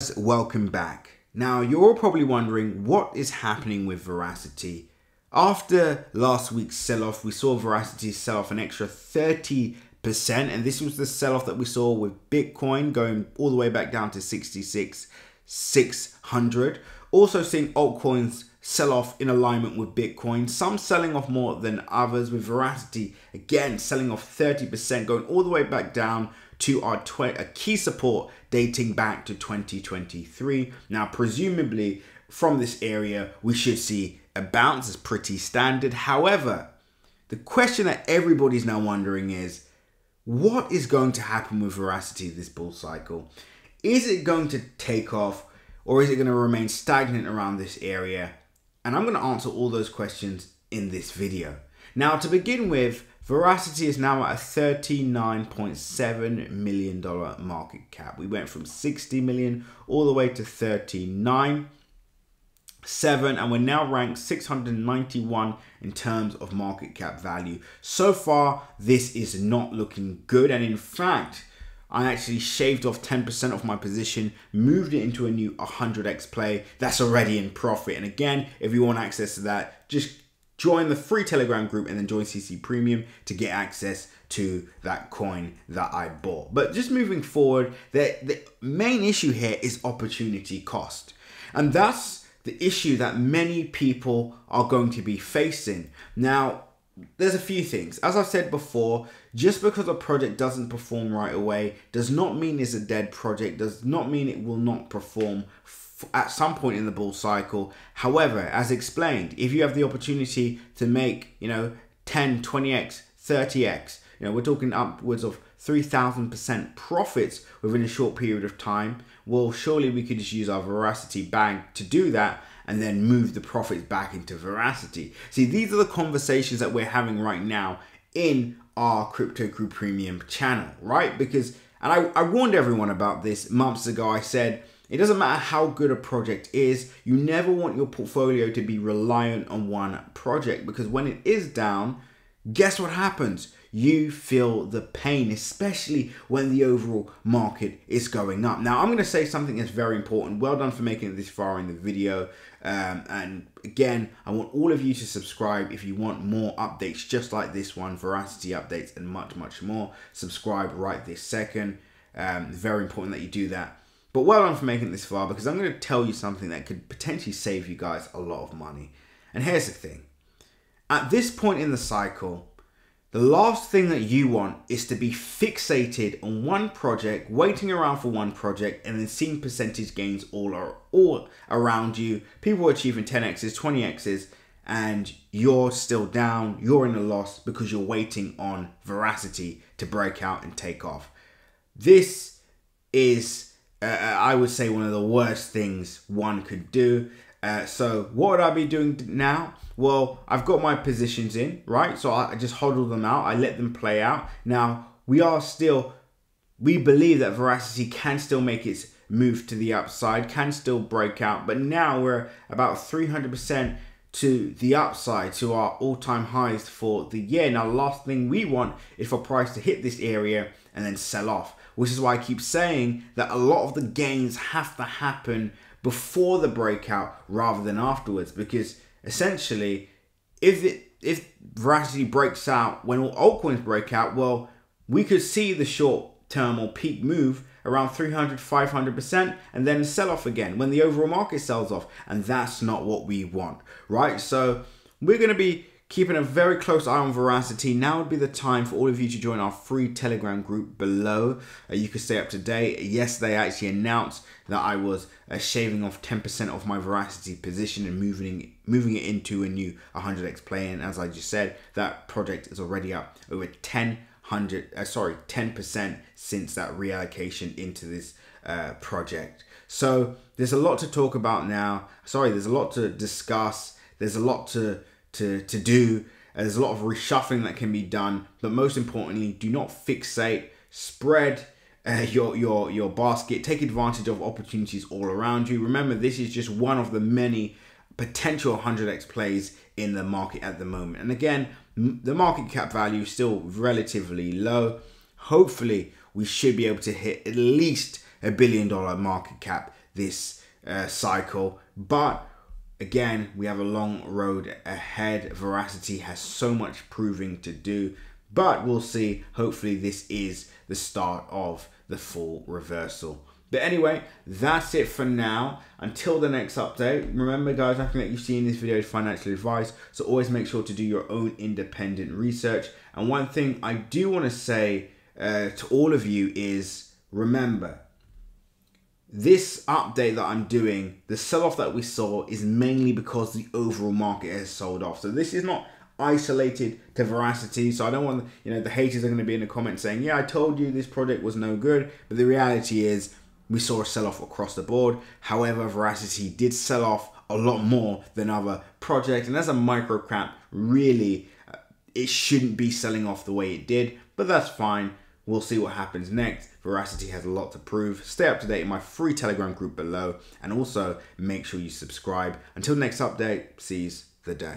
guys, welcome back. Now you're all probably wondering what is happening with Veracity. After last week's sell-off, we saw Veracity sell off an extra 30%, and this was the sell-off that we saw with Bitcoin going all the way back down to 66,600. Also seeing altcoins sell off in alignment with Bitcoin, some selling off more than others, with Veracity again selling off 30%, going all the way back down to a key support dating back to 2023. Now, presumably from this area, we should see a bounce. It's pretty standard. However, the question that everybody's now wondering is, what is going to happen with Veracity this bull cycle? Is it going to take off, or is it going to remain stagnant around this area? And I'm going to answer all those questions in this video. Now, to begin with, Veracity is now at a $39.7 million market cap. We went from 60 million all the way to 39.7, and we're now ranked 691 in terms of market cap value. So far, this is not looking good, and in fact, I actually shaved off 10% of my position, moved it into a new 100x play that's already in profit. And again, if you want access to that, just join the free Telegram group and then join CC Premium to get access to that coin that I bought. But just moving forward, the main issue here is opportunity cost. And that's the issue that many people are going to be facing. Now, there's a few things. As I've said before, just because a project doesn't perform right away does not mean it's a dead project, does not mean it will not perform at some point in the bull cycle. However, as explained, if you have the opportunity to make, 10, 20x, 30x, we're talking upwards of 3,000% profits within a short period of time, well, surely we could just use our Veracity bank to do that and then move the profits back into Veracity. See, these are the conversations that we're having right now in our Crypto Crew Premium channel, right? Because, and I warned everyone about this months ago. I said, it doesn't matter how good a project is, you never want your portfolio to be reliant on one project, because when it is down, guess what happens? You feel the pain, especially when the overall market is going up. Now, I'm going to say something that's very important. Well done for making it this far in the video. And again, I want all of you to subscribe if you want more updates just like this one, Veracity updates and much, much more. Subscribe right this second. Very important that you do that. But well done for making it this far, because I'm going to tell you something that could potentially save you guys a lot of money. And here's the thing. At this point in the cycle, the last thing that you want is to be fixated on one project, waiting around for one project, and then seeing percentage gains all around you. People achieving 10x's, 20x's, and you're still down, you're in a loss because you're waiting on Veracity to break out and take off. This is I would say one of the worst things one could do. So what would I be doing now? Well, I've got my positions in, right? So I just hodl them out. I let them play out. Now, we believe that Veracity can still make its move to the upside, can still break out. But now we're about 300% to the upside, to our all-time highs for the year. Now, the last thing we want is for price to hit this area and then sell off, which is why I keep saying that a lot of the gains have to happen before the breakout rather than afterwards, because essentially if Veracity breaks out when all altcoins break out, well, we could see the short term or peak move around 300, 500% and then sell off again when the overall market sells off, and that's not what we want, right? So we're going to be keeping a very close eye on Veracity. Now would be the time for all of you to join our free Telegram group below. You can stay up to date. Yesterday, I actually announced that I was shaving off 10% of my Veracity position and moving it into a new 100x play. And as I just said, that project is already up over 10% since that reallocation into this project. So there's a lot to talk about now. There's a lot to discuss. There's a lot to do. There's a lot of reshuffling that can be done, but most importantly, do not fixate. Spread your basket. Take advantage of opportunities all around you. Remember, this is just one of the many potential 100x plays in the market at the moment. And again, the market cap value is still relatively low. Hopefully, we should be able to hit at least $1 billion market cap this cycle. But again, we have a long road ahead. Veracity has so much proving to do, but we'll see. Hopefully this is the start of the full reversal. But anyway, that's it for now. Until the next update, remember guys, nothing that you see in this video is financial advice, so always make sure to do your own independent research. And one thing I do want to say to all of you is, remember, this update that I'm doing, the sell-off that we saw is mainly because the overall market has sold off. So this is not isolated to Veracity. So I don't want, the haters are going to be in the comments saying, yeah, I told you this project was no good. But the reality is we saw a sell-off across the board. However, Veracity did sell off a lot more than other projects. And as a micro cap, really, it shouldn't be selling off the way it did. But that's fine. We'll see what happens next. Veracity has a lot to prove. Stay up to date in my free Telegram group below. And also make sure you subscribe. Until next update, seize the day.